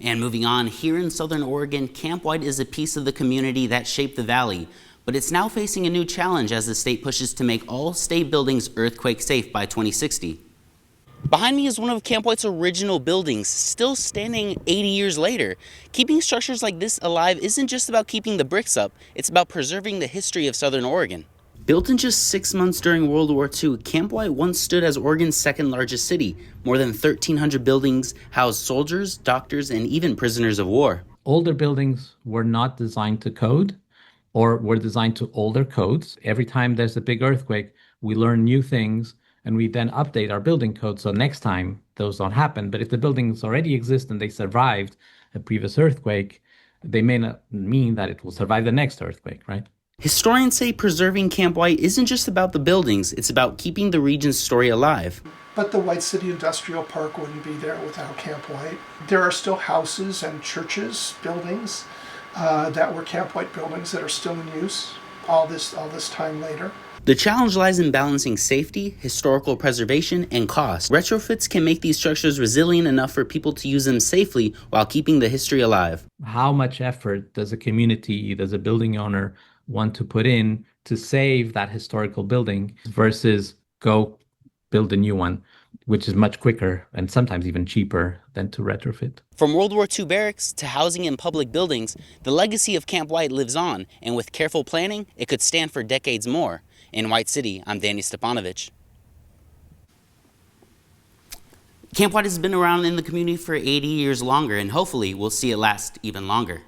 And moving on, here in Southern Oregon, Camp White is a piece of the community that shaped the valley, but it's now facing a new challenge as the state pushes to make all state buildings earthquake safe by 2060. Behind me is one of Camp White's original buildings, still standing 80 years later. Keeping structures like this alive isn't just about keeping the bricks up, it's about preserving the history of Southern Oregon. Built in just 6 months during World War II, Camp White once stood as Oregon's second largest city. More than 1,300 buildings housed soldiers, doctors, and even prisoners of war. Older buildings were not designed to code or were designed to older codes. Every time there's a big earthquake, we learn new things and we then update our building code so next time those don't happen. But if the buildings already exist and they survived a previous earthquake, they may not mean that it will survive the next earthquake, right? Historians say preserving Camp White isn't just about the buildings, it's about keeping the region's story alive. But the White City Industrial Park wouldn't be there without Camp White. There are still houses and churches, buildings that were Camp White buildings that are still in use all this time later. The challenge lies in balancing safety, historical preservation, and cost. Retrofits can make these structures resilient enough for people to use them safely while keeping the history alive. How much effort does a community, does a building owner want to put in to save that historical building versus go build a new one, which is much quicker and sometimes even cheaper than to retrofit? From World War II barracks to housing in public buildings, the legacy of Camp White lives on, and with careful planning, it could stand for decades more. In White City, I'm Danny Stepanovich. Camp White has been around in the community for 80 years longer, and hopefully we'll see it last even longer.